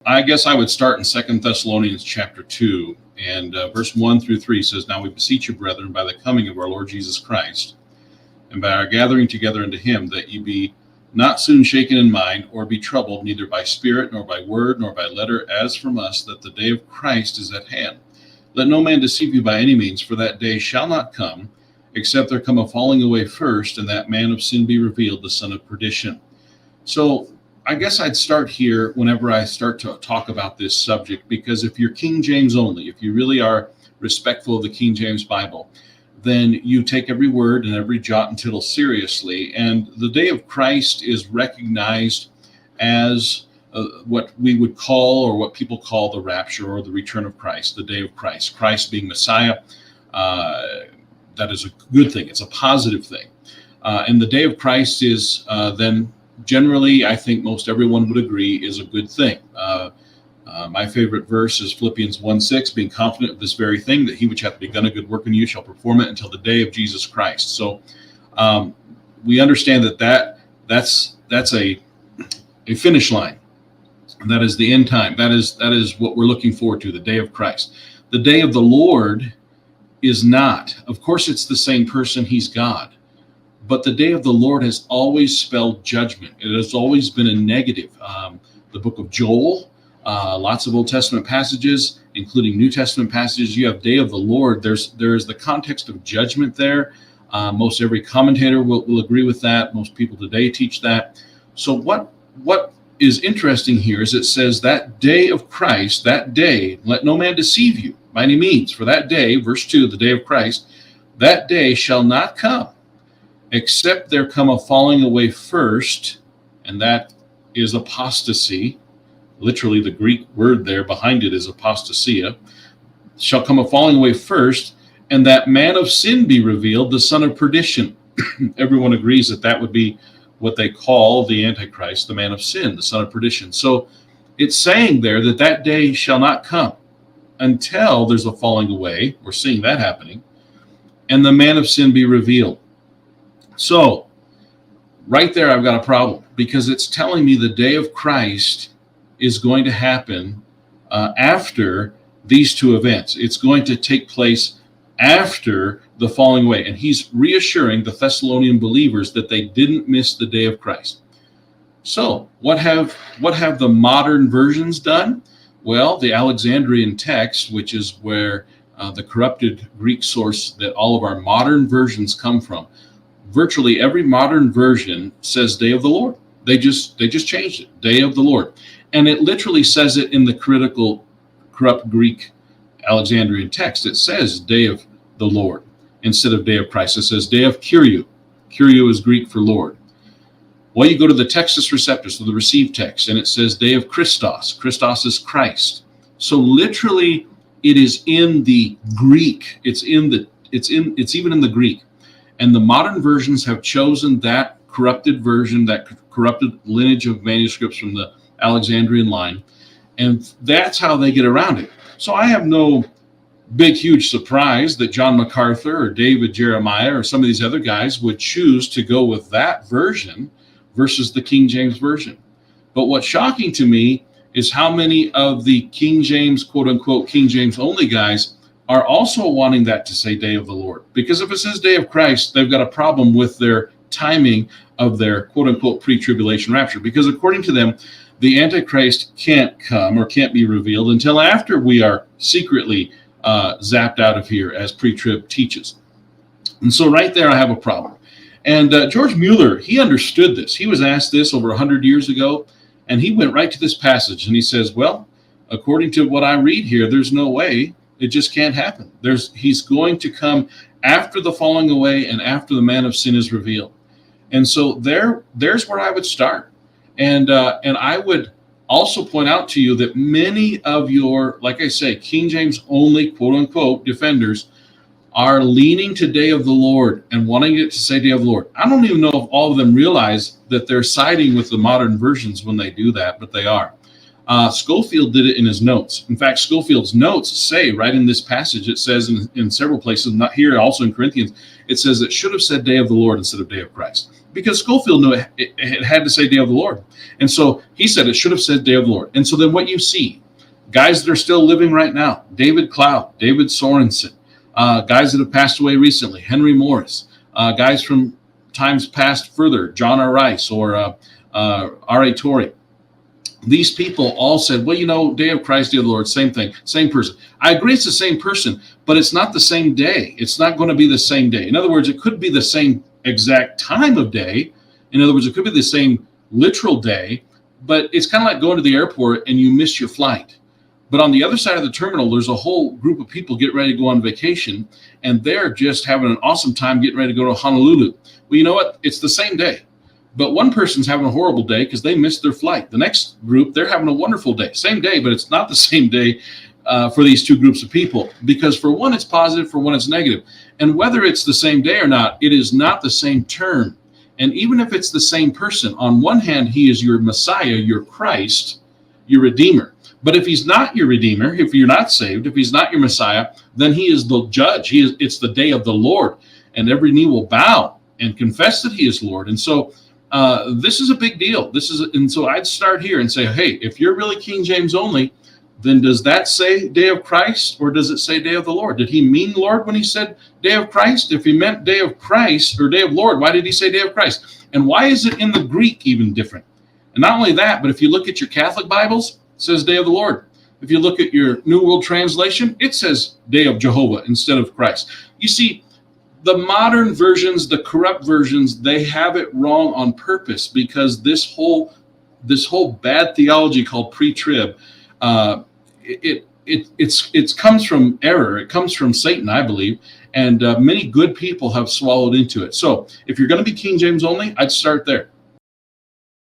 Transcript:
I guess I would start in 2 Thessalonians chapter 2, and verse 1 through 3 says, "Now we beseech you, brethren, by the coming of our Lord Jesus Christ, and by our gathering together unto him, that ye be not soon shaken in mind, or be troubled, neither by spirit, nor by word, nor by letter, as from us, that the day of Christ is at hand. Let no man deceive you by any means, for that day shall not come, except there come a falling away first, and that man of sin be revealed, the son of perdition." So I guess I'd start here whenever I start to talk about this subject, because if you're King James only, if you really are respectful of the King James Bible, then you take every word and every jot and tittle seriously. And the day of Christ is recognized as what we would call, or what people call, the rapture or the return of Christ, the day of Christ. Christ being Messiah, that is a good thing. It's a positive thing. And the day of Christ is then generally, I think most everyone would agree, is a good thing. My favorite verse is Philippians 1:6, "Being confident of this very thing, that he which hath begun a good work in you shall perform it until the day of Jesus Christ." So we understand that's a finish line. That is the end time. That is what we're looking forward to, the day of Christ. The day of the Lord is not. Of course, it's the same person. He's God. But the day of the Lord has always spelled judgment. It has always been a negative. The book of Joel, lots of Old Testament passages, including New Testament passages. You have day of the Lord. There's the context of judgment there. Most every commentator will agree with that. Most people today teach that. So what is interesting here is it says that day of Christ, that day, let no man deceive you by any means. For that day, verse 2, the day of Christ, that day shall not come, except there come a falling away first, and that is apostasy. Literally, the Greek word there behind it is apostasia. Shall come a falling away first, and that man of sin be revealed, the son of perdition. Everyone agrees that that would be what they call the Antichrist, the man of sin, the son of perdition. So it's saying there that that day shall not come until there's a falling away. We're seeing that happening. And the man of sin be revealed. So right there, I've got a problem, because it's telling me the day of Christ is going to happen after these two events. It's going to take place after the falling away. And he's reassuring the Thessalonian believers that they didn't miss the day of Christ. So what have the modern versions done? Well, the Alexandrian text, which is where the corrupted Greek source that all of our modern versions come from, virtually every modern version says day of the Lord. They just changed it, day of the Lord. And it literally says it in the critical, corrupt Greek Alexandrian text. It says day of the Lord instead of day of Christ. It says day of Kyriou. Kyriou is Greek for Lord. Well, you go to the Textus Receptus, so the received text, and it says day of Christos. Christos is Christ. So literally, it is in the Greek. It's even in the Greek. And the modern versions have chosen that corrupted version, that corrupted lineage of manuscripts from the Alexandrian line, and that's how they get around it. So I have no big, huge surprise that John MacArthur or David Jeremiah or some of these other guys would choose to go with that version versus the King James Version. But what's shocking to me is how many of the King James, quote unquote, King James only guys are also wanting that to say day of the Lord. Because if it says day of Christ, they've got a problem with their timing of their quote unquote pre-tribulation rapture. Because according to them, the Antichrist can't come or can't be revealed until after we are secretly zapped out of here, as pre-trib teaches. And so right there, I have a problem. And George Mueller, he understood this. He was asked this over 100 years ago, and he went right to this passage, and he says, well, according to what I read here, there's no way. It just can't happen. He's going to come after the falling away and after the man of sin is revealed. And so there's where I would start. And I would also point out to you that many of your, like I say, King James only, quote unquote, defenders are leaning to day of the Lord and wanting it to say day of the Lord. I don't even know if all of them realize that they're siding with the modern versions when they do that, but they are. Schofield did it in his notes. In fact, Schofield's notes say right in this passage, it says in several places, not here, also in Corinthians, it says it should have said day of the Lord instead of day of Christ. Because Schofield knew it had to say day of the Lord. And so he said it should have said day of the Lord. And so then what you see, guys that are still living right now, David Cloud, David Sorensen, guys that have passed away recently, Henry Morris, guys from times past further, John R. Rice or R.A. Torrey. These people all said, well, you know, day of Christ, day of the Lord, same thing, same person. I agree it's the same person, but it's not the same day. It's not going to be the same day. In other words, it could be the same exact time of day. In other words, it could be the same literal day, but it's kind of like going to the airport and you miss your flight. But on the other side of the terminal, there's a whole group of people getting ready to go on vacation, and they're just having an awesome time getting ready to go to Honolulu. Well, you know what? It's the same day. But one person's having a horrible day because they missed their flight. The next group, they're having a wonderful day. Same day, but it's not the same day for these two groups of people. Because for one, it's positive, for one, it's negative. And whether it's the same day or not, it is not the same term. And even if it's the same person, on one hand, he is your Messiah, your Christ, your Redeemer. But if he's not your Redeemer, if you're not saved, if he's not your Messiah, then he is the judge. It's the day of the Lord. And every knee will bow and confess that he is Lord. And so this is a big deal. And so I'd start here and say, hey, if you're really King James only, then does that say day of Christ or does it say day of the Lord? Did he mean Lord when he said day of Christ? If he meant day of Christ or day of Lord, why did he say day of Christ? And why is it in the Greek even different? And not only that, but if you look at your Catholic Bibles, it says day of the Lord. If you look at your New World Translation, it says day of Jehovah instead of Christ. You see, the modern versions, the corrupt versions, they have it wrong on purpose because this whole bad theology called pre-trib, it comes from error. It comes from Satan, I believe, and many good people have swallowed into it. So if you're going to be King James only, I'd start there.